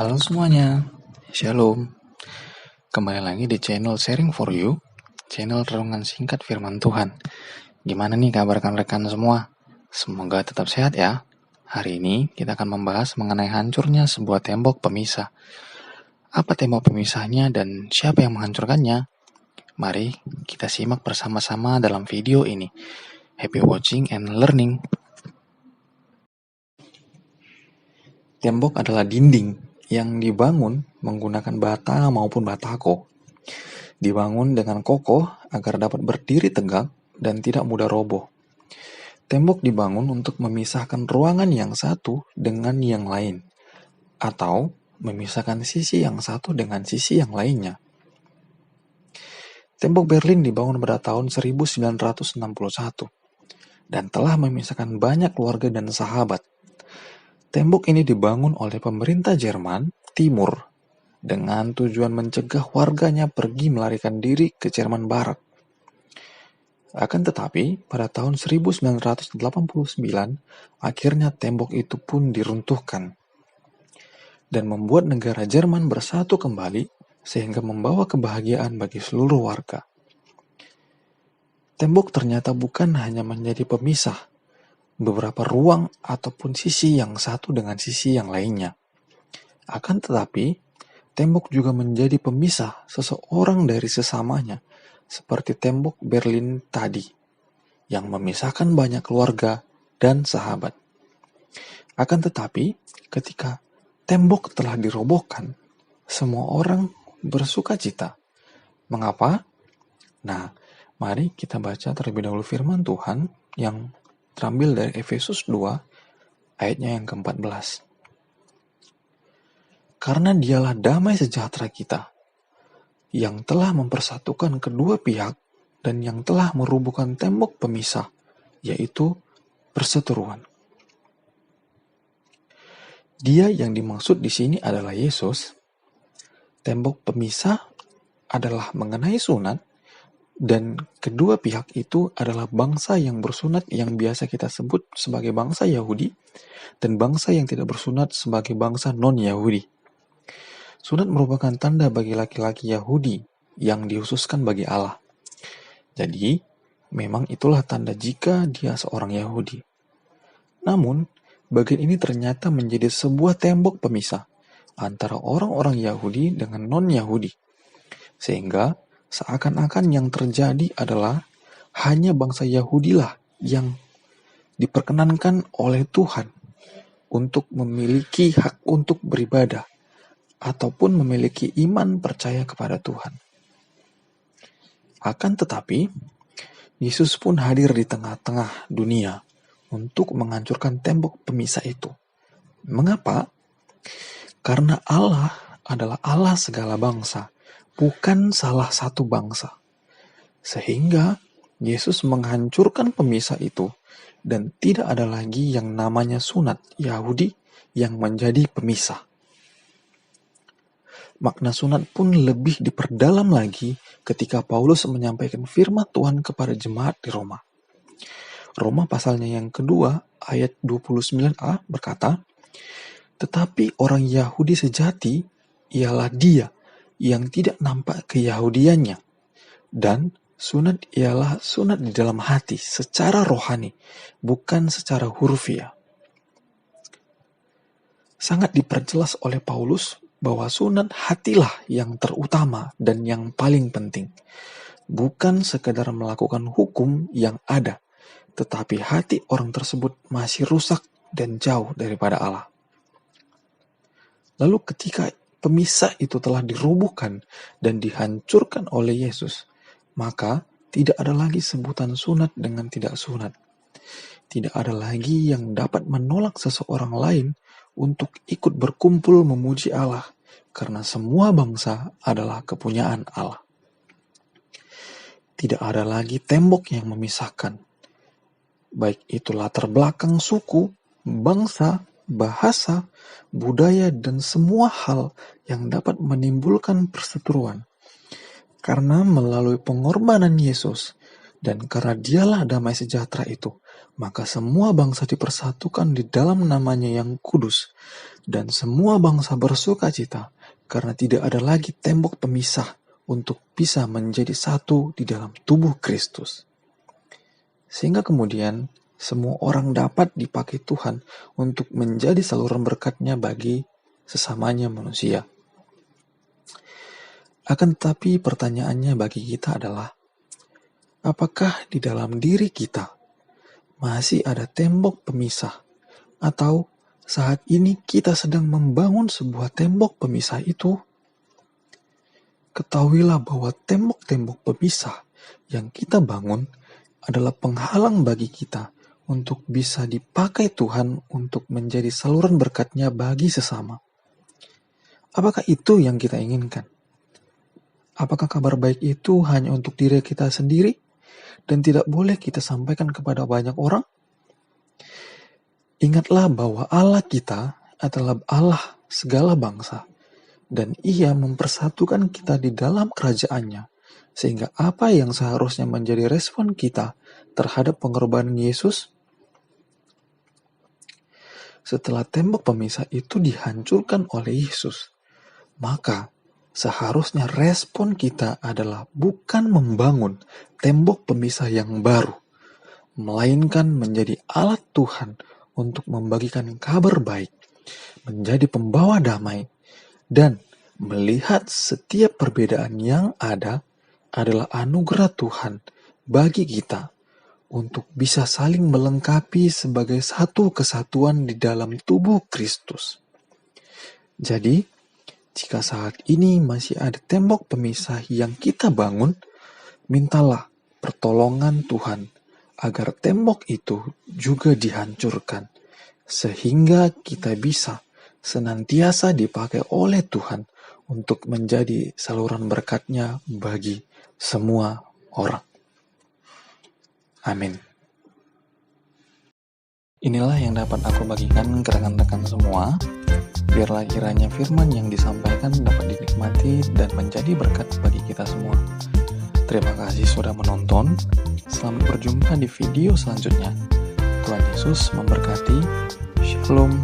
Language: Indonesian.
Halo semuanya, Shalom. Kembali lagi di channel Sharing for You, channel renungan singkat firman Tuhan. Gimana nih kabar rekan-rekan semua? Semoga tetap sehat ya. Hari ini kita akan membahas mengenai hancurnya sebuah tembok pemisah. Apa tembok pemisahnya dan siapa yang menghancurkannya? Mari kita simak bersama-sama dalam video ini. Happy watching and learning. Tembok adalah dinding yang dibangun menggunakan bata maupun batako. Dibangun dengan kokoh agar dapat berdiri tegak dan tidak mudah roboh. Tembok dibangun untuk memisahkan ruangan yang satu dengan yang lain, atau memisahkan sisi yang satu dengan sisi yang lainnya. Tembok Berlin dibangun pada tahun 1961 dan telah memisahkan banyak keluarga dan sahabat. Tembok ini dibangun oleh pemerintah Jerman Timur dengan tujuan mencegah warganya pergi melarikan diri ke Jerman Barat. Akan tetapi, pada tahun 1989, akhirnya tembok itu pun diruntuhkan dan membuat negara Jerman bersatu kembali sehingga membawa kebahagiaan bagi seluruh warga. Tembok ternyata bukan hanya menjadi pemisah beberapa ruang ataupun sisi yang satu dengan sisi yang lainnya. Akan tetapi, tembok juga menjadi pemisah seseorang dari sesamanya, seperti tembok Berlin tadi, yang memisahkan banyak keluarga dan sahabat. Akan tetapi, ketika tembok telah dirobohkan, semua orang bersuka cita. Mengapa? Nah, mari kita baca terlebih dahulu firman Tuhan yang terambil dari Efesus 2, ayatnya yang ke-14. Karena dialah damai sejahtera kita, yang telah mempersatukan kedua pihak dan yang telah merubuhkan tembok pemisah, yaitu perseteruan. Dia yang dimaksud di sini adalah Yesus. Tembok pemisah adalah mengenai sunat, dan kedua pihak itu adalah bangsa yang bersunat yang biasa kita sebut sebagai bangsa Yahudi, dan bangsa yang tidak bersunat sebagai bangsa non-Yahudi. Sunat merupakan tanda bagi laki-laki Yahudi yang dikhususkan bagi Allah. Jadi, memang itulah tanda jika dia seorang Yahudi. Namun, bagian ini ternyata menjadi sebuah tembok pemisah antara orang-orang Yahudi dengan non-Yahudi. Sehingga, seakan-akan yang terjadi adalah hanya bangsa Yahudilah yang diperkenankan oleh Tuhan untuk memiliki hak untuk beribadah ataupun memiliki iman percaya kepada Tuhan. Akan tetapi, Yesus pun hadir di tengah-tengah dunia untuk menghancurkan tembok pemisah itu. Mengapa? Karena Allah adalah Allah segala bangsa, bukan salah satu bangsa. Sehingga Yesus menghancurkan pemisah itu dan tidak ada lagi yang namanya sunat Yahudi yang menjadi pemisah. Makna sunat pun lebih diperdalam lagi ketika Paulus menyampaikan firman Tuhan kepada jemaat di Roma. Roma pasalnya yang kedua, ayat 29a berkata, "Tetapi orang Yahudi sejati ialah dia yang tidak nampak keyahudiannya, dan sunat ialah sunat di dalam hati secara rohani, bukan secara hurufiah." Sangat diperjelas oleh Paulus bahwa sunat hatilah yang terutama dan yang paling penting. Bukan sekedar melakukan hukum yang ada, tetapi hati orang tersebut masih rusak dan jauh daripada Allah. Lalu ketika pemisah itu telah dirubuhkan dan dihancurkan oleh Yesus, maka tidak ada lagi sebutan sunat dengan tidak sunat. Tidak ada lagi yang dapat menolak seseorang lain untuk ikut berkumpul memuji Allah, karena semua bangsa adalah kepunyaan Allah. Tidak ada lagi tembok yang memisahkan, baik itu latar belakang suku, bangsa, bahasa, budaya, dan semua hal yang dapat menimbulkan perseteruan. Karena melalui pengorbanan Yesus, dan karena dialah damai sejahtera itu, maka semua bangsa dipersatukan di dalam namanya yang kudus, dan semua bangsa bersukacita, karena tidak ada lagi tembok pemisah untuk bisa menjadi satu di dalam tubuh Kristus. Sehingga kemudian semua orang dapat dipakai Tuhan untuk menjadi saluran berkat-Nya bagi sesamanya manusia. Akan tetapi pertanyaannya bagi kita adalah, apakah di dalam diri kita masih ada tembok pemisah, atau saat ini kita sedang membangun sebuah tembok pemisah itu? Ketahuilah bahwa tembok-tembok pemisah yang kita bangun adalah penghalang bagi kita untuk bisa dipakai Tuhan untuk menjadi saluran berkat-Nya bagi sesama. Apakah itu yang kita inginkan? Apakah kabar baik itu hanya untuk diri kita sendiri dan tidak boleh kita sampaikan kepada banyak orang? Ingatlah bahwa Allah kita adalah Allah segala bangsa, dan Ia mempersatukan kita di dalam kerajaan-Nya, sehingga apa yang seharusnya menjadi respon kita terhadap pengorbanan Yesus? Setelah tembok pemisah itu dihancurkan oleh Yesus, maka seharusnya respon kita adalah bukan membangun tembok pemisah yang baru, melainkan menjadi alat Tuhan untuk membagikan kabar baik, menjadi pembawa damai, dan melihat setiap perbedaan yang ada adalah anugerah Tuhan bagi kita untuk bisa saling melengkapi sebagai satu kesatuan di dalam tubuh Kristus. Jadi, jika saat ini masih ada tembok pemisah yang kita bangun, mintalah pertolongan Tuhan agar tembok itu juga dihancurkan, sehingga kita bisa senantiasa dipakai oleh Tuhan untuk menjadi saluran berkat-Nya bagi semua orang. Amin. Inilah yang dapat aku bagikan ke rekan-rekan semua. Biarlah kiranya firman yang disampaikan dapat dinikmati dan menjadi berkat bagi kita semua. Terima kasih sudah menonton. Selamat berjumpa di video selanjutnya. Tuhan Yesus memberkati. Shalom.